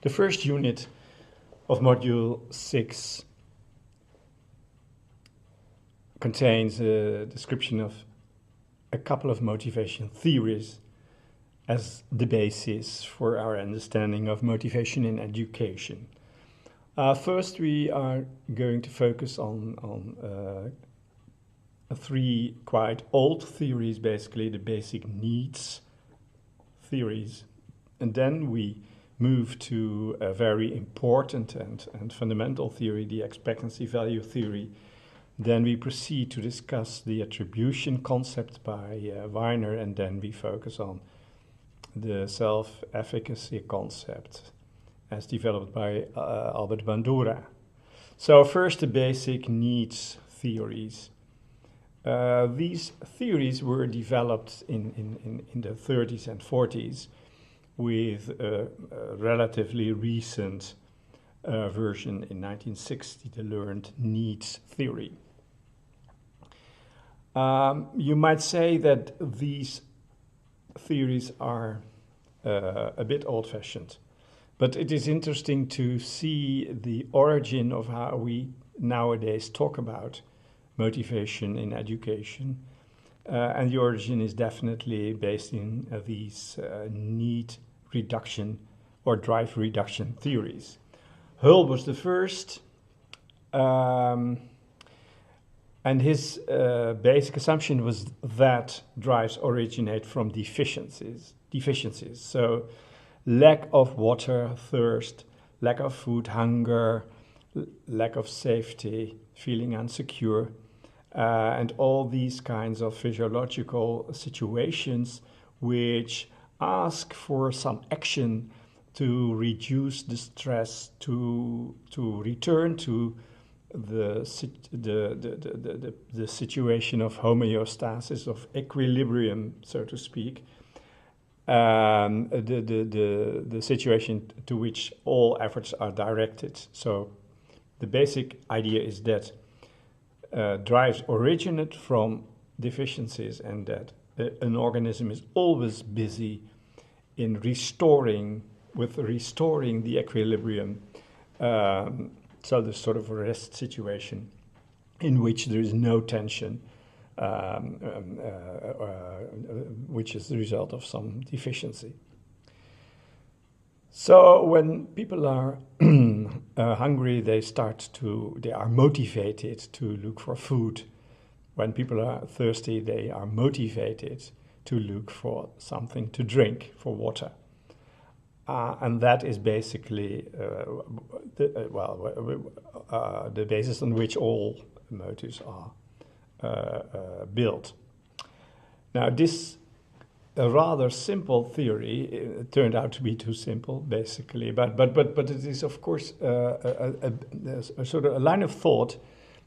The first unit of Module 6 contains a description of a couple of motivation theories as the basis for our understanding of motivation in education. First, we are going to focus on three quite old theories, basically the basic needs theories. And then we move to a very important and fundamental theory, the expectancy value theory. Then we proceed to discuss the attribution concept by Weiner, and then we focus on the self-efficacy concept as developed by Albert Bandura. So first, the basic needs theories. These theories were developed in the 30s and 40s with a relatively recent version in 1960, the learned needs theory. You might say that these theories are a bit old-fashioned, but it is interesting to see the origin of how we nowadays talk about motivation in education. And the origin is definitely based in these need reduction or drive reduction theories. Hull was the first, and his basic assumption was that drives originate from deficiencies. So lack of water, thirst, lack of food, hunger, lack of safety, feeling insecure, and all these kinds of physiological situations which ask for some action to reduce the stress, to return to the situation of homeostasis, of equilibrium, so to speak, the situation to which all efforts are directed. So the basic idea is that drives originate from deficiencies, and that an organism is always busy in restoring the equilibrium. So there's sort of a rest situation in which there is no tension, which is the result of some deficiency. So when people are hungry, they are motivated to look for food. When people are thirsty, they are motivated to look for something to drink, for water. And that is basically the basis on which all motives are built. Now, this a rather simple theory turned out to be too simple, basically. But it is, of course, a sort of a line of thought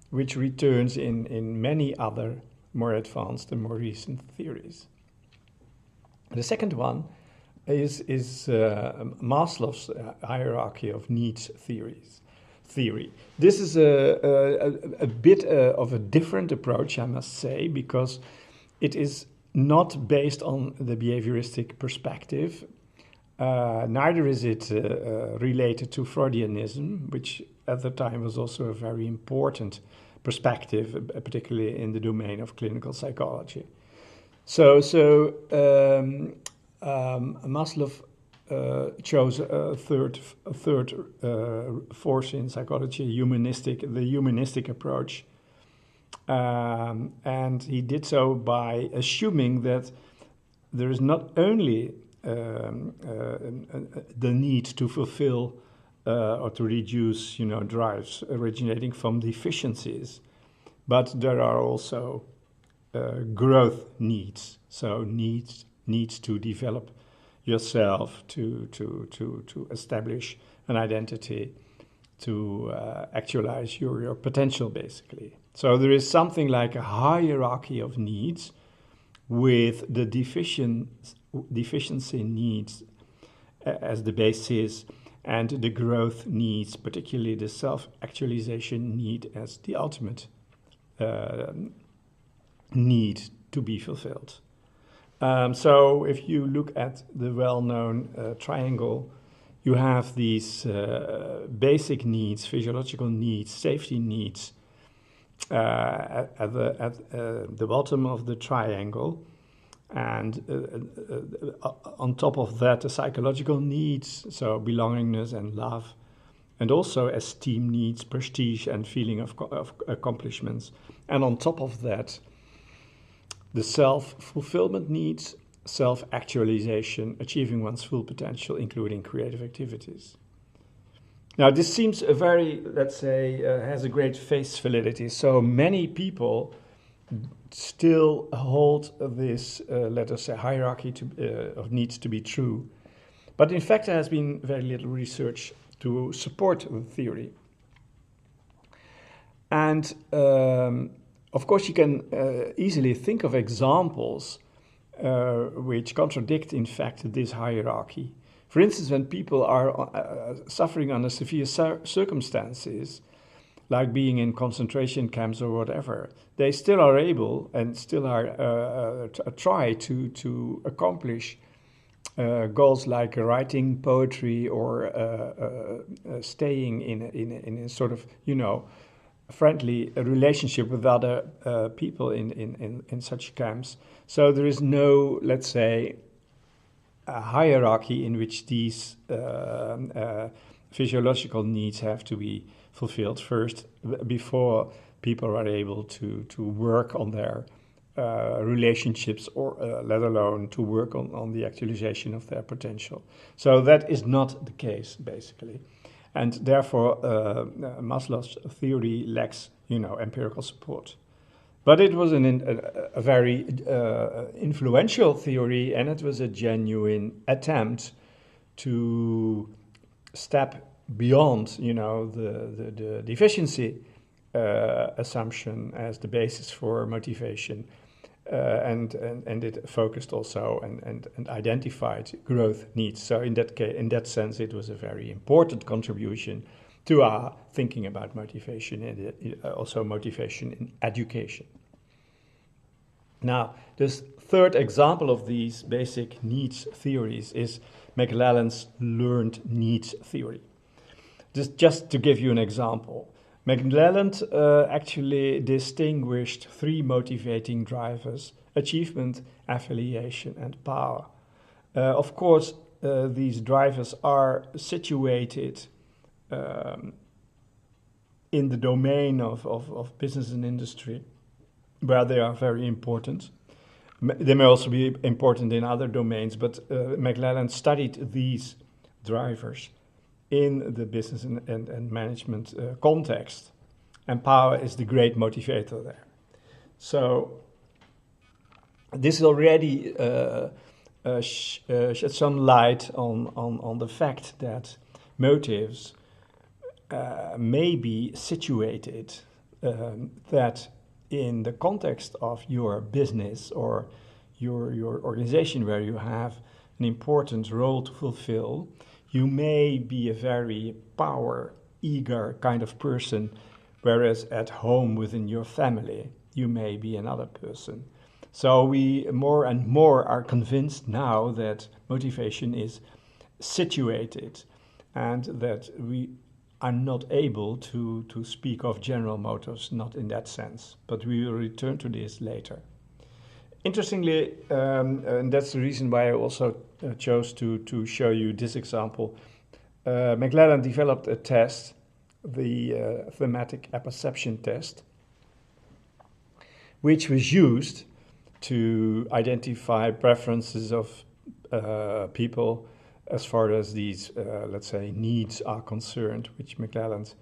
which returns in many other more advanced and more recent theories. The second one is Maslow's hierarchy of needs theory. This is a bit of a different approach, I must say, because it is not based on the behavioristic perspective. Neither is it related to Freudianism, which at the time was also a very important perspective, particularly in the domain of clinical psychology. So Maslow chose a third force in psychology, the humanistic approach. And he did so by assuming that there is not only the need to fulfill or to reduce, drives originating from deficiencies, but there are also growth needs. So needs to develop yourself, to establish an identity, to actualize your potential, basically. So there is something like a hierarchy of needs, with the deficiency needs as the basis, and the growth needs, particularly the self-actualization need, as the ultimate need to be fulfilled. So if you look at the well-known triangle, you have these basic needs, physiological needs, safety needs at the bottom of the triangle. And on top of that, the psychological needs, so belongingness and love, and also esteem needs, prestige and feeling of accomplishments. And on top of that, the self-fulfillment needs, self-actualization, achieving one's full potential, including creative activities. Now, this seems a very, let's say, has a great face validity. So many people still hold this, let us say, hierarchy of needs to be true. But in fact, there has been very little research to support the theory. And of course, you can easily think of examples which contradict, in fact, this hierarchy. For instance, when people are suffering under severe circumstances, like being in concentration camps or whatever, they still are able and still are try to accomplish goals like writing poetry or staying in a sort of, friendly relationship with other people in such camps. So there is no, let's say, a hierarchy in which these physiological needs have to be fulfilled first before people are able to work on their relationships or let alone to work on the actualization of their potential. So that is not the case, basically. And therefore, Maslow's theory lacks, empirical support. But it was a very influential theory, and it was a genuine attempt to step beyond, the deficiency assumption as the basis for motivation, and it focused also and identified growth needs. So in that sense, it was a very important contribution to our thinking about motivation and also motivation in education. Now, this third example of these basic needs theories is McLelland's learned needs theory. Just to give you an example, McLelland actually distinguished three motivating drivers: achievement, affiliation, and power. Of course, these drivers are situated in the domain of business and industry, where they are very important. They may also be important in other domains, but McLelland studied these drivers in the business and management context. And power is the great motivator there. So this already shed some light on the fact that motives may be situated that in the context of your business or your organization where you have an important role to fulfill, you may be a very power-eager kind of person, whereas at home within your family, you may be another person. So we more and more are convinced now that motivation is situated and that we are not able to speak of general motives, not in that sense, but we will return to this later. Interestingly, and that's the reason why I also chose to show you this example, McLelland developed a test, the thematic apperception test, which was used to identify preferences of people as far as these, let's say, needs are concerned, which McLelland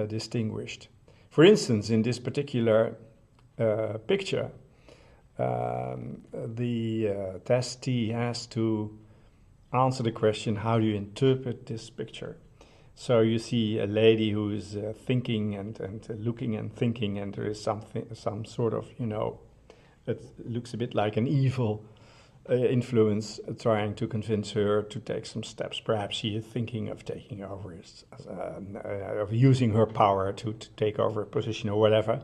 distinguished. For instance, in this particular picture, the testee has to answer the question, how do you interpret this picture? So you see a lady who is thinking and looking and thinking, and there is some sort of, it looks a bit like an evil influence trying to convince her to take some steps. Perhaps she is thinking of taking over, of using her power to take over a position or whatever.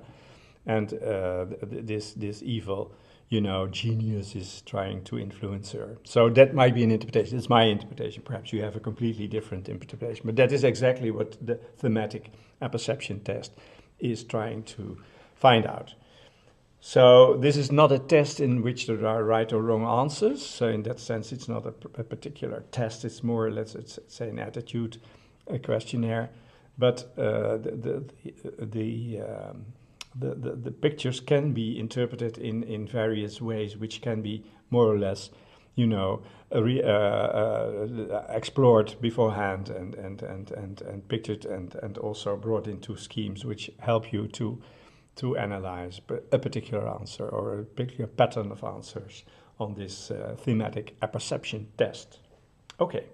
And this evil genius is trying to influence her. So that might be an interpretation. It's my interpretation. Perhaps you have a completely different interpretation. But that is exactly what the thematic apperception test is trying to find out. So this is not a test in which there are right or wrong answers. So in that sense, it's not a particular test. It's more, let's say, an attitude questionnaire. But the pictures can be interpreted in various ways, which can be more or less, explored beforehand and pictured and also brought into schemes which help you to analyze a particular answer or a particular pattern of answers on this thematic apperception test. Okay.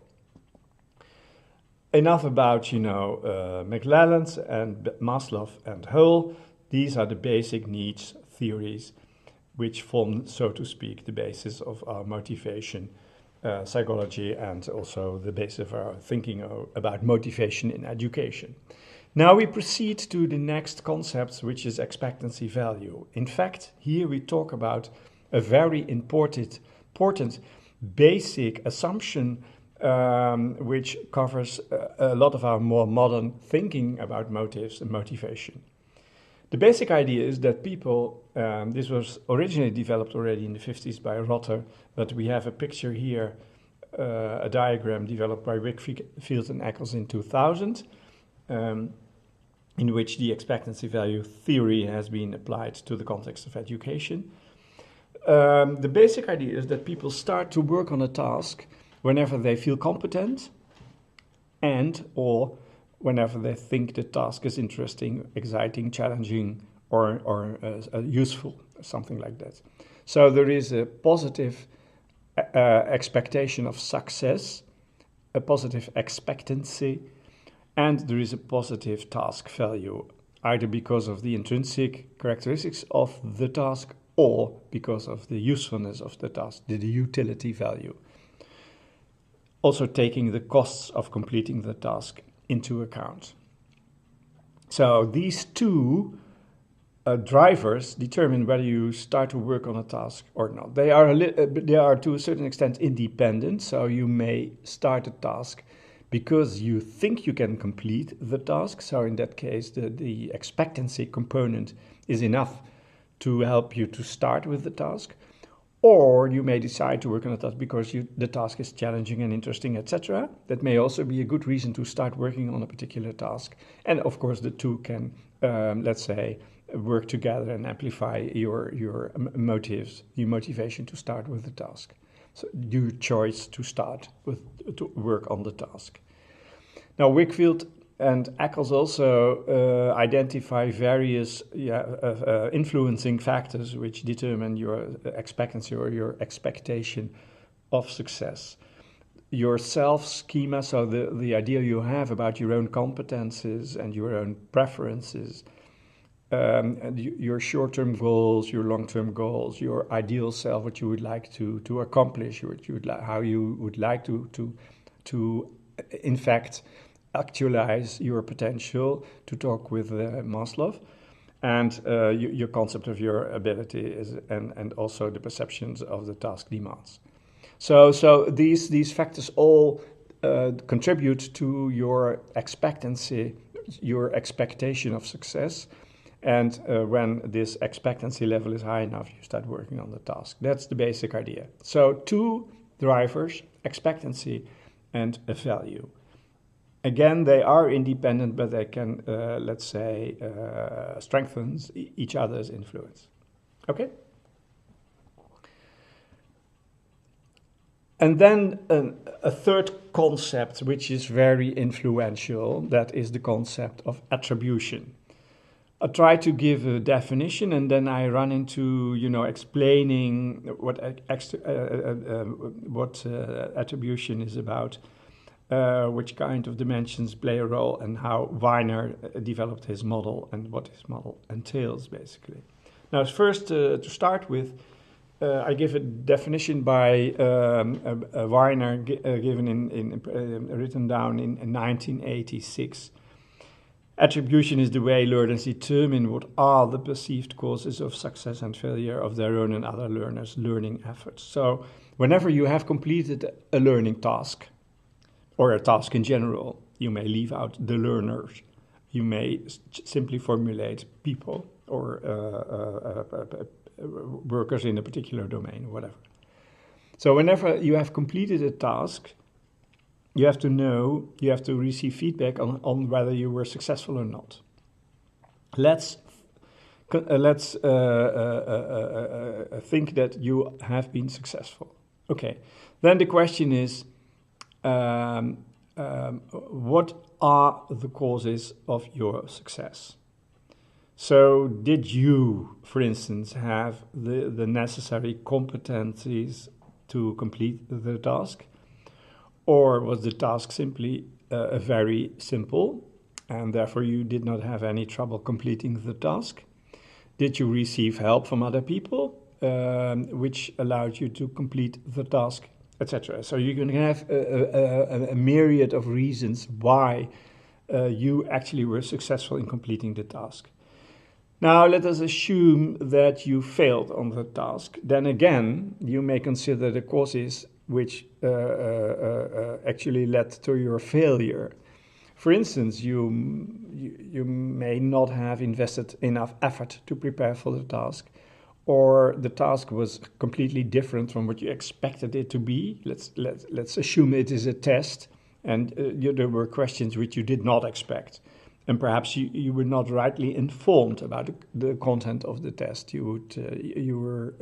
Enough about, McLelland and Maslow and Hull. These are the basic needs theories which form, so to speak, the basis of our motivation psychology and also the basis of our thinking about motivation in education. Now we proceed to the next concept, which is expectancy value. In fact, here we talk about a very important basic assumption which covers a lot of our more modern thinking about motives and motivation. The basic idea is that people, this was originally developed already in the 50s by Rotter, but we have a picture here, a diagram developed by Wickfield and Eccles in 2000, in which the expectancy value theory has been applied to the context of education. The basic idea is that people start to work on a task whenever they feel competent and or whenever they think the task is interesting, exciting, challenging, or useful, something like that. So there is a positive expectation of success, a positive expectancy, and there is a positive task value, either because of the intrinsic characteristics of the task or because of the usefulness of the task, the utility value. Also taking the costs of completing the task into account. So these two drivers determine whether you start to work on a task or not. They are to a certain extent independent, so you may start a task because you think you can complete the task. So in that case, the expectancy component is enough to help you to start with the task. Or you may decide to work on a task because the task is challenging and interesting, etc. That may also be a good reason to start working on a particular task. And of course, the two can, let's say, work together and amplify your motives, your motivation to start with the task. So your choice to start to work on the task. Now, Wickfield and Eccles also identify various influencing factors which determine your expectancy or your expectation of success. Your self-schema, so the idea you have about your own competences and your own preferences, and your short-term goals, your long-term goals, your ideal self, what you would like to accomplish, what you would how you would like to in fact actualize your potential, to talk with Maslow, and your concept of your ability is, and also the perceptions of the task demands. So these factors all contribute to your expectancy, your expectation of success, and when this expectancy level is high enough, you start working on the task. That's the basic idea. So two drivers, expectancy and a value. Again, they are independent, but they can, let's say, strengthen each other's influence. Okay? And then a third concept, which is very influential, that is the concept of attribution. I try to give a definition, and then I run into, explaining what attribution is about. Which kind of dimensions play a role, and how Weiner developed his model and what his model entails, basically. Now, first, to start with, I give a definition by Weiner, given written down in 1986. Attribution is the way learners determine what are the perceived causes of success and failure of their own and other learners' learning efforts. So whenever you have completed a learning task, or a task in general, you may leave out the learners. You may simply formulate people or workers in a particular domain, whatever. So whenever you have completed a task, you have to receive feedback on whether you were successful or not. Let's think that you have been successful. Okay, then the question is, what are the causes of your success? So did you, for instance, have the necessary competencies to complete the task? Or was the task simply very simple and therefore you did not have any trouble completing the task? Did you receive help from other people, which allowed you to complete the task, etc.? So you can have a myriad of reasons why you actually were successful in completing the task. Now let us assume that you failed on the task. Then again, you may consider the causes which actually led to your failure. For instance, you may not have invested enough effort to prepare for the task, or the task was completely different from what you expected it to be. Let's assume it is a test, and there were questions which you did not expect, and perhaps you were not rightly informed about the content of the test you were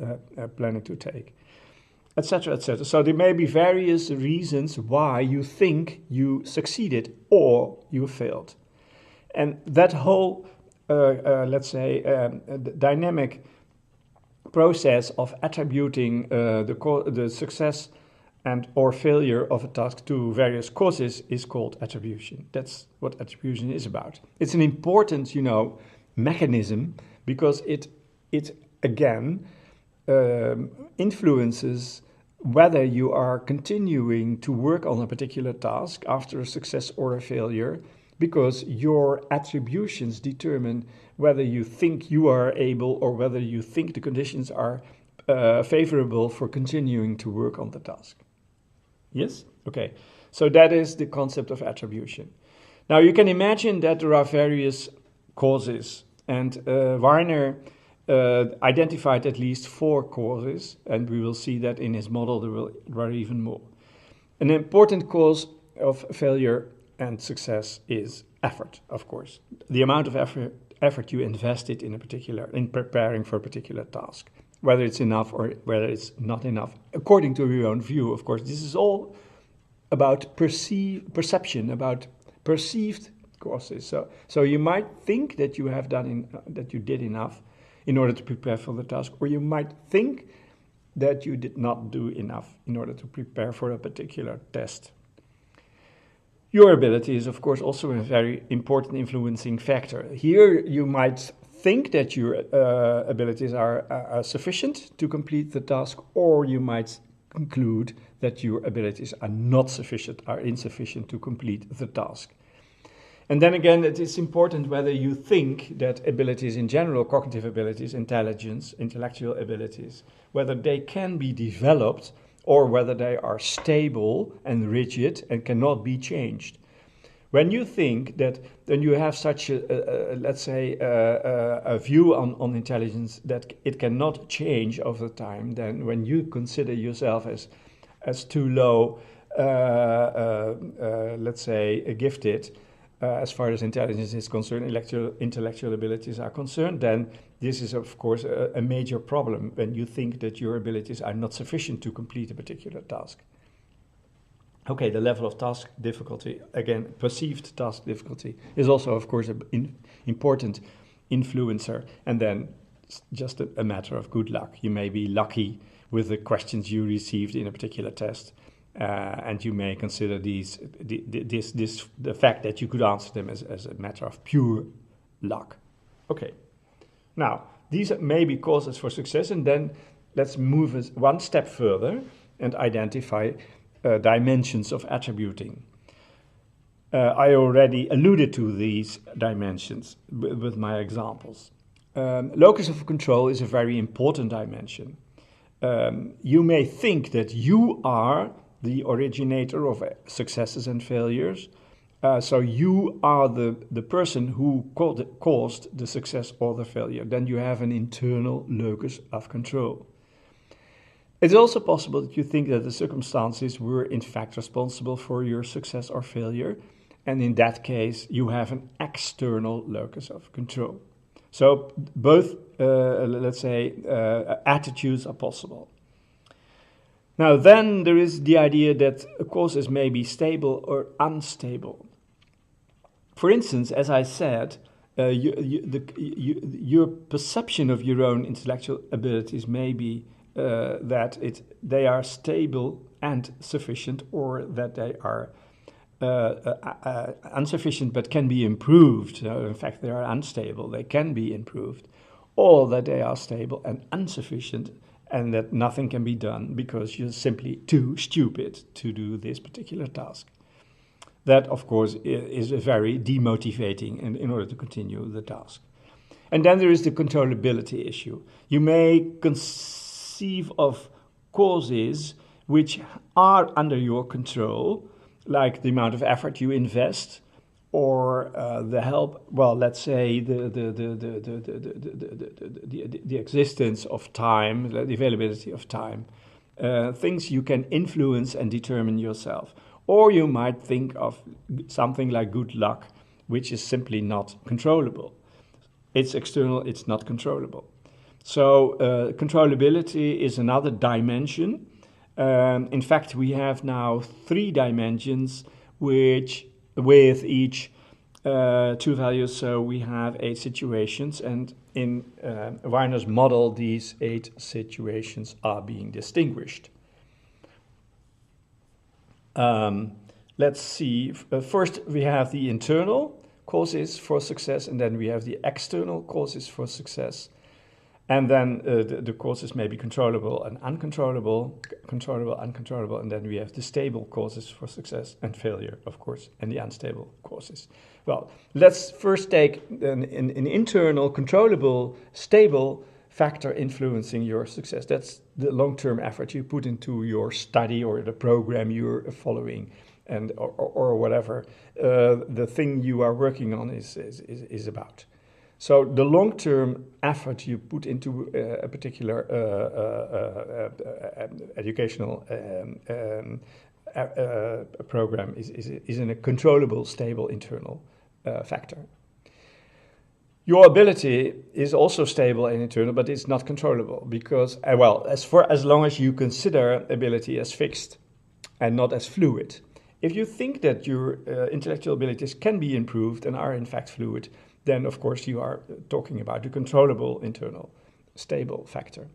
planning to take, etc., etc. So there may be various reasons why you think you succeeded or you failed. And that whole, let's say, dynamic process of attributing the success and or failure of a task to various causes is called attribution. That's what attribution is about. It's an important, mechanism, because it again influences whether you are continuing to work on a particular task after a success or a failure, because your attributions determine whether you think you are able or whether you think the conditions are favorable for continuing to work on the task. Yes? Okay. So that is the concept of attribution. Now you can imagine that there are various causes, and Warner identified at least 4 causes, and we will see that in his model there are even more. An important cause of failure and success is effort, of course. The amount of effort you invested in preparing for a particular task, whether it's enough or whether it's not enough, according to your own view, of course. This is all about perception, about perceived causes. So you might think that you have that you did enough in order to prepare for the task, or you might think that you did not do enough in order to prepare for a particular test. Your ability is, of course, also a very important influencing factor. Here you might think that your abilities are sufficient to complete the task, or you might conclude that your abilities are not sufficient, are insufficient to complete the task. And then again, it is important whether you think that abilities in general, cognitive abilities, intelligence, intellectual abilities, whether they can be developed or whether they are stable and rigid and cannot be changed. When you think that, then you have such a view on intelligence that it cannot change over time, then when you consider yourself as too low, gifted, as far as intelligence is concerned, intellectual abilities are concerned, then this is, of course, a major problem when you think that your abilities are not sufficient to complete a particular task. Okay, the level of task difficulty, again, perceived task difficulty, is also, of course, an important influencer. And then it's just a matter of good luck. You may be lucky with the questions you received in a particular test. And you may consider the fact that you could answer them as a matter of pure luck. Okay. Now, these may be causes for success, and then let's move one step further and identify dimensions of attributing. I already alluded to these dimensions with my examples. Locus of control is a very important dimension. You may think that you are the originator of successes and failures. So you are the person who caused the success or the failure. Then you have an internal locus of control. It's also possible that you think that the circumstances were in fact responsible for your success or failure. And in that case, you have an external locus of control. So both, attitudes are possible. Now, then there is the idea that causes may be stable or unstable. For instance, as I said, your perception of your own intellectual abilities may be that they are stable and sufficient, or that they are insufficient but can be improved. In fact, they are unstable, they can be improved, or that they are stable and insufficient and that nothing can be done because you're simply too stupid to do this particular task. That, of course, is very demotivating in order to continue the task. And then there is the controllability issue. You may conceive of causes which are under your control, like the amount of effort you invest, or the help. Well, let's say the existence of time, the availability of time, things you can influence and determine yourself. Or you might think of something like good luck, which is simply not controllable. It's external, it's not controllable. So controllability is another dimension. In fact, we have now 3 dimensions which with each 2 values, so we have 8 situations, and in Wiener's model these 8 situations are being distinguished. Let's see, first we have the internal causes for success, and then we have the external causes for success. And then the causes may be controllable and uncontrollable, uncontrollable, and then we have the stable causes for success and failure, of course, and the unstable causes. Well, let's first take an internal, controllable, stable factor influencing your success. That's the long-term effort you put into your study or the program you're following, and or whatever the thing you are working on is about. So the long-term effort you put into a particular educational program is in a controllable, stable internal factor. Your ability is also stable and internal, but it's not controllable because, as long as you consider ability as fixed and not as fluid. If you think that your intellectual abilities can be improved and are in fact fluid, then of course you are talking about the controllable internal stable factor.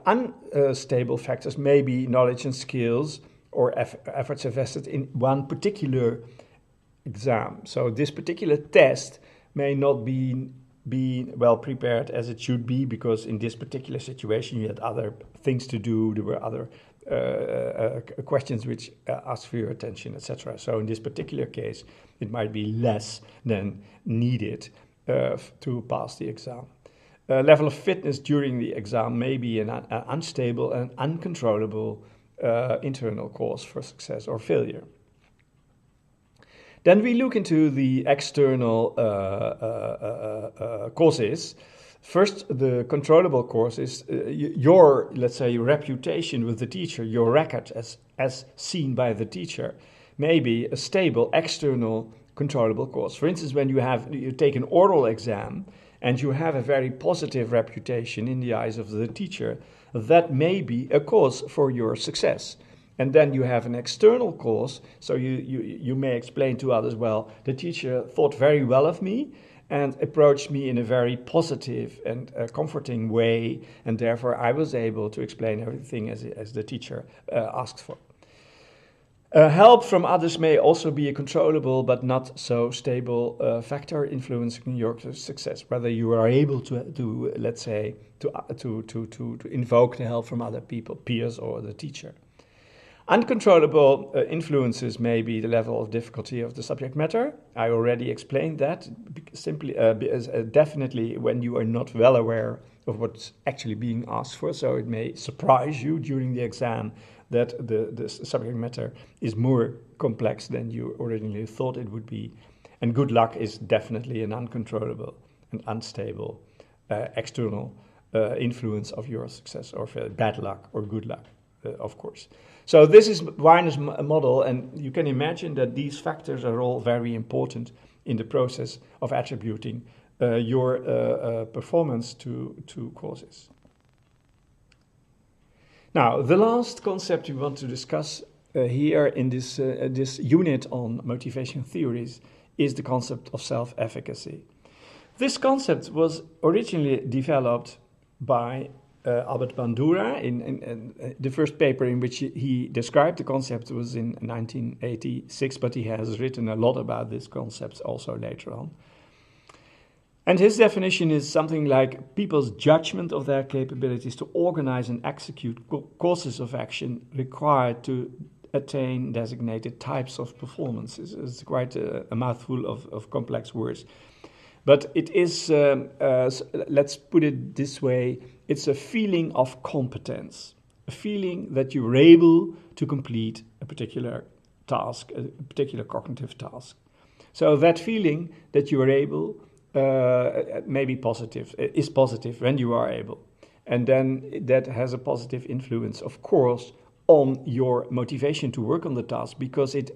Unstable factors may be knowledge and skills or efforts invested in one particular exam. So this particular test may not be well prepared as it should be, because in this particular situation you had other things to do, there were other questions which asked for your attention, etc. So in this particular case, it might be less than needed to pass the exam. Level of fitness during the exam may be an unstable and uncontrollable internal cause for success or failure. Then we look into the external causes. First, the controllable causes, your, let's say, reputation with the teacher, your record as seen by the teacher, may be a stable external controllable cause. For instance, when you take an oral exam and you have a very positive reputation in the eyes of the teacher, that may be a cause for your success. And then you have an external cause, so you may explain to others, well, the teacher thought very well of me and approached me in a very positive and comforting way, and therefore I was able to explain everything as the teacher asked for. Help from others may also be a controllable but not so stable factor influencing your success. Whether you are able to let's say, to invoke the help from other people, peers or the teacher. Uncontrollable influences may be the level of difficulty of the subject matter. I already explained that. Simply, definitely when you are not well aware of what's actually being asked for, so it may surprise you during the exam that the subject matter is more complex than you originally thought it would be. And good luck is definitely an uncontrollable and unstable external influence of your success, or bad luck or good luck, of course. So this is Weiner's model, and you can imagine that these factors are all very important in the process of attributing your performance to causes. Now, the last concept we want to discuss here in this unit on motivation theories is the concept of self-efficacy. This concept was originally developed by Albert Bandura. In the first paper in which he described the concept was in 1986, but he has written a lot about this concept also later on. And his definition is something like people's judgment of their capabilities to organize and execute courses of action required to attain designated types of performances. It's quite a mouthful of complex words. But it is, let's put it this way, it's a feeling of competence, a feeling that you're able to complete a particular task, a particular cognitive task. So that feeling that you are able may be positive, is positive when you are able. And then that has a positive influence, of course, on your motivation to work on the task, because it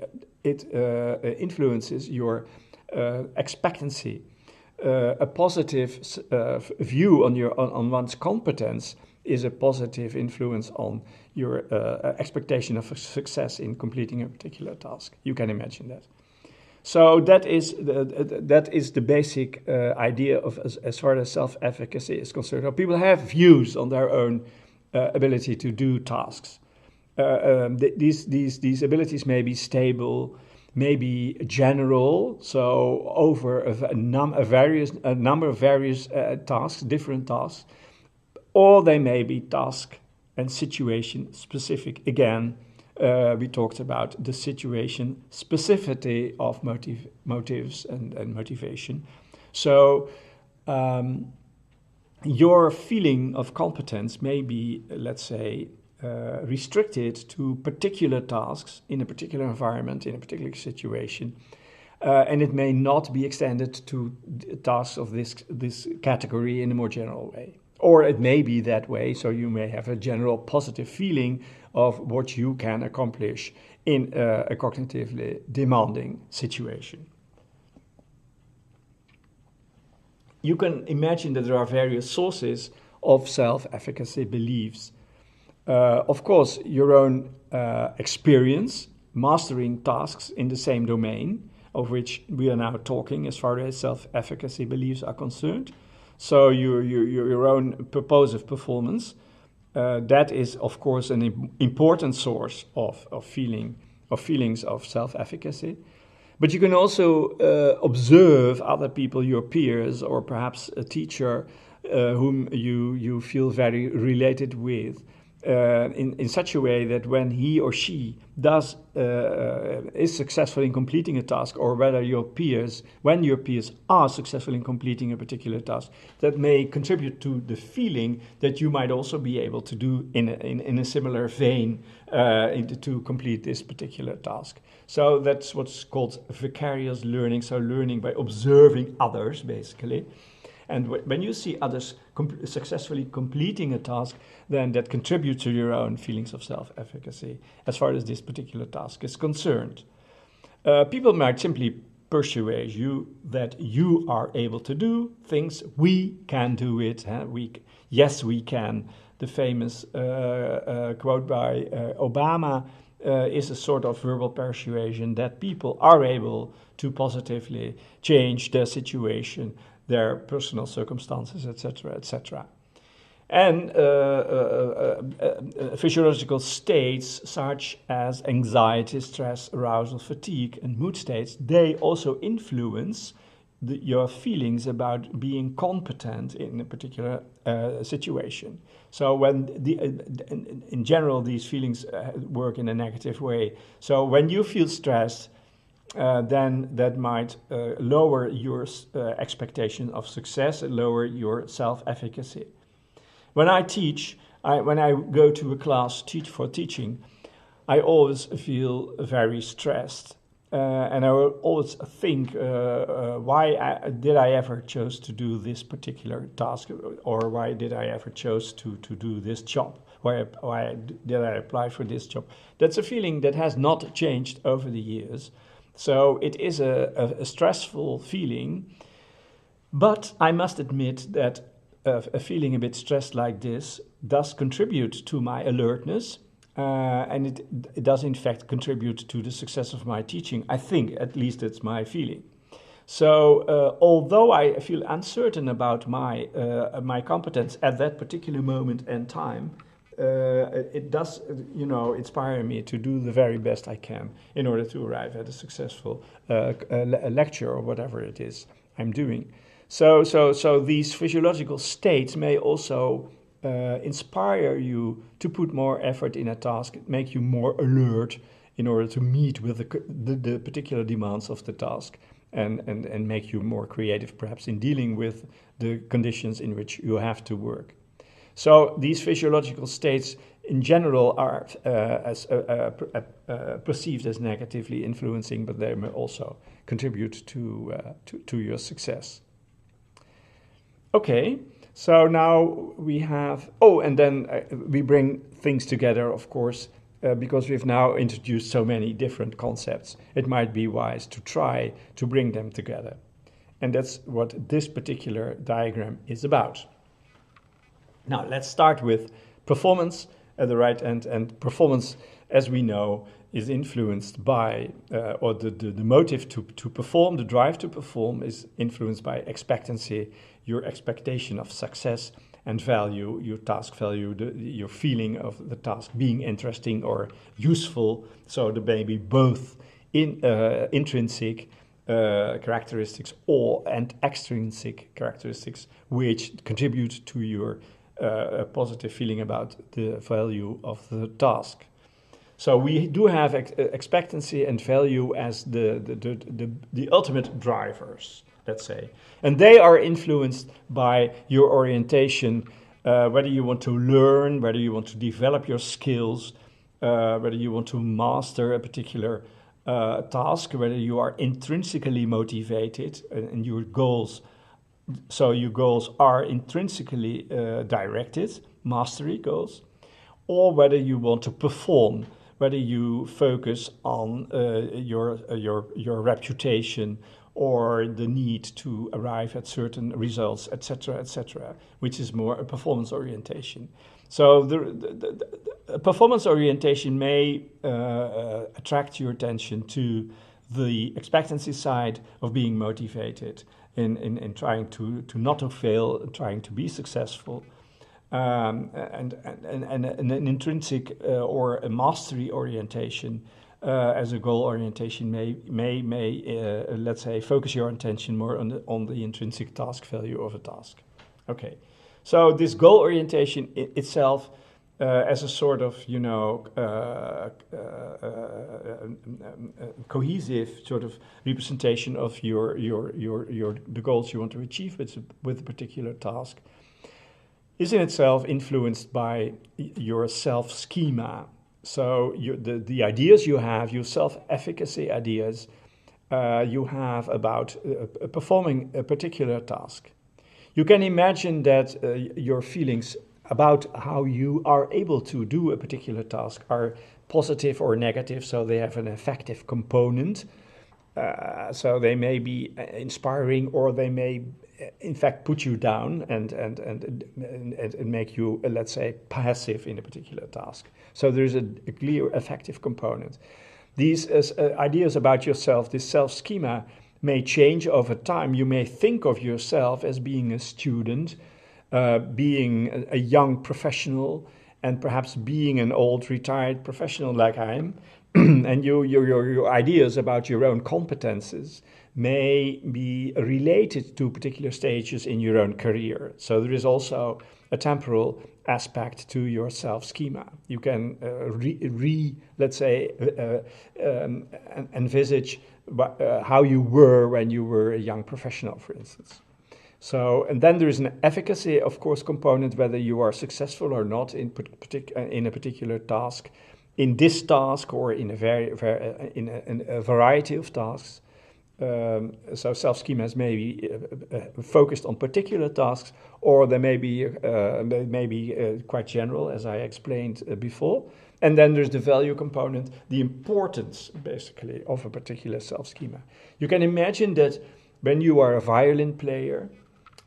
influences your expectancy. A positive view on one's competence is a positive influence on your expectation of success in completing a particular task. You can imagine that. So that is the basic idea of as far as self-efficacy is concerned. Now, people have views on their own ability to do tasks. These abilities may be stable, may be general, so over a number of various tasks, different tasks, or they may be task and situation specific. Again, we talked about the situation specificity of motives and motivation. So your feeling of competence may be, let's say, restricted to particular tasks in a particular environment, in a particular situation, and it may not be extended to tasks of this category in a more general way. Or it may be that way, so you may have a general positive feeling of what you can accomplish in a cognitively demanding situation. You can imagine that there are various sources of self-efficacy beliefs. Of course, your own experience mastering tasks in the same domain, of which we are now talking as far as self-efficacy beliefs are concerned. So your own purposive performance, that is, of course, an important source of feelings of self-efficacy. But you can also observe other people, your peers, or perhaps a teacher whom you feel very related with, in such a way that when he or she is successful in completing a task, or whether when your peers are successful in completing a particular task, that may contribute to the feeling that you might also be able to do in a similar vein to complete this particular task. So that's what's called vicarious learning, so learning by observing others, basically. And when you see others successfully completing a task, then that contributes to your own feelings of self-efficacy as far as this particular task is concerned. People might simply persuade you that you are able to do things. We can do it. Yes, we can. The famous quote by Obama is a sort of verbal persuasion that people are able to positively change their situation, their personal circumstances, etc., etc. And physiological states such as anxiety, stress, arousal, fatigue, and mood states, they also influence your feelings about being competent in a particular situation. So when in general these feelings work in a negative way. So when you feel stressed, then that might lower your expectation of success and lower your self-efficacy. When I teach, when I go to a class for teaching, I always feel very stressed. And I will always think, why did I ever chose to do this particular task, or why did I ever chose to do this job? Why did I apply for this job? That's a feeling that has not changed over the years. So it is a stressful feeling, but I must admit that a feeling a bit stressed like this does contribute to my alertness. And it does in fact contribute to the success of my teaching. I think, at least it's my feeling. So although I feel uncertain about my competence at that particular moment and time, it does, inspire me to do the very best I can in order to arrive at a successful lecture or whatever it is I'm doing. So these physiological states may also inspire you to put more effort in a task, make you more alert in order to meet with the particular demands of the task, and make you more creative perhaps in dealing with the conditions in which you have to work. So these physiological states in general are perceived as negatively influencing, but they may also contribute to your success. Okay. So now we have, and then we bring things together, of course, because we've now introduced so many different concepts. It might be wise to try to bring them together. And that's what this particular diagram is about. Now, let's start with performance at the right end. And performance, as we know, is influenced by, or the motive to perform, the drive to perform is influenced by expectancy, your expectation of success, and value, your task value, your feeling of the task being interesting or useful. So there may be both intrinsic characteristics and extrinsic characteristics which contribute to your positive feeling about the value of the task. So we do have expectancy and value as the ultimate drivers, let's say. And they are influenced by your orientation, whether you want to learn, whether you want to develop your skills, whether you want to master a particular task, whether you are intrinsically motivated and your goals. So your goals are intrinsically directed, mastery goals, or whether you want to perform, whether you focus on your reputation or the need to arrive at certain results, etc., which is more a performance orientation. So the performance orientation may attract your attention to the expectancy side of being motivated in trying to not to fail, trying to be successful. And an intrinsic or a mastery orientation as a goal orientation may let's say focus your attention more on the intrinsic task value of a task. Okay, so this goal orientation itself as a sort of cohesive sort of representation of the goals you want to achieve with a particular task is in itself influenced by your self-schema. So the ideas you have, your self-efficacy ideas you have about performing a particular task. You can imagine that your feelings about how you are able to do a particular task are positive or negative, so they have an affective component. So they may be inspiring, or they may in fact put you down and make you, let's say, passive in a particular task. So there's a clear affective component. These ideas about yourself, this self-schema, may change over time. You may think of yourself as being a student, being a young professional, and perhaps being an old retired professional like I am. And your ideas about your own competences may be related to particular stages in your own career. So there is also a temporal aspect to your self-schema. You can let's say, envisage how you were when you were a young professional, for instance. So, and then there is an efficacy, of course, component, whether you are successful or not in a particular task, in this task or in a variety of tasks. So self-schemas may be focused on particular tasks, or they may be quite general, as I explained before. And then there's the value component, the importance, basically, of a particular self-schema. You can imagine that when you are a violin player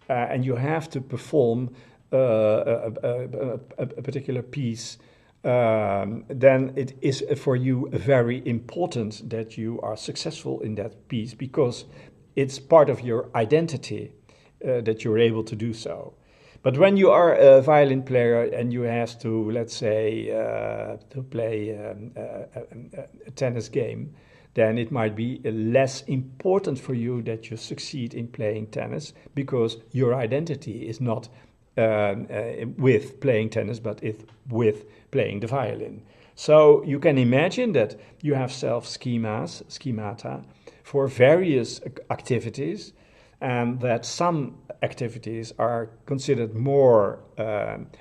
and you have to perform a particular piece, then it is for you very important that you are successful in that piece, because it's part of your identity that you're able to do so. But when you are a violin player and you have to, let's say, to play a tennis game, then it might be less important for you that you succeed in playing tennis, because your identity is not with playing tennis, but with playing the violin. So you can imagine that you have schemata, for various activities, and that some activities are considered more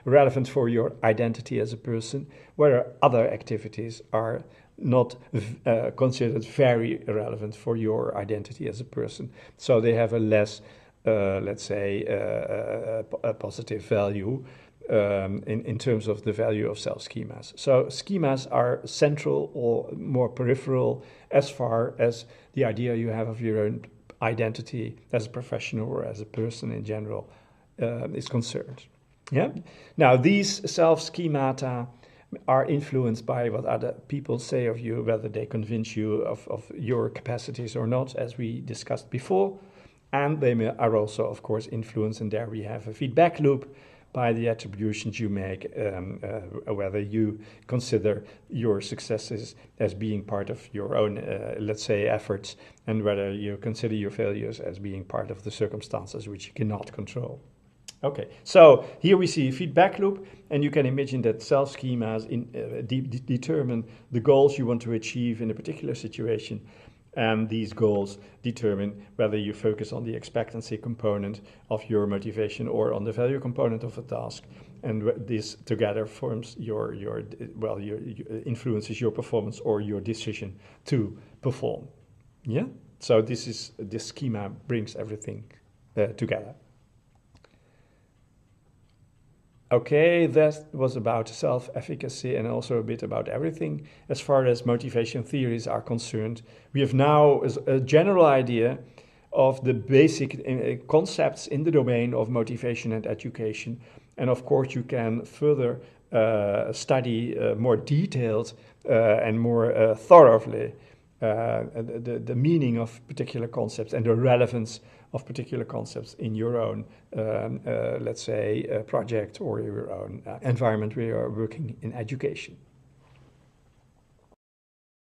relevant for your identity as a person, where other activities are not considered very relevant for your identity as a person. So they have a less, let's say, a positive value in terms of the value of self-schemas. So schemas are central or more peripheral as far as the idea you have of your own identity as a professional or as a person in general is concerned. Yeah. Now, these self-schemata are influenced by what other people say of you, whether they convince you of your capacities or not, as we discussed before. And they are also, of course, influenced, and there we have a feedback loop by the attributions you make, whether you consider your successes as being part of your own, let's say, efforts, and whether you consider your failures as being part of the circumstances which you cannot control. Okay, so here we see a feedback loop, and you can imagine that self-schemas determine the goals you want to achieve in a particular situation, and these goals determine whether you focus on the expectancy component of your motivation or on the value component of a task, and this together forms your influences your performance or your decision to perform. Yeah, so this schema brings everything together. Okay, that was about self-efficacy and also a bit about everything. As far as motivation theories are concerned, we have now a general idea of the basic concepts in the domain of motivation and education. And of course, you can further study more detailed and more thoroughly the meaning of particular concepts and the relevance of particular concepts in your own, let's say, project or your own environment where you are working in education.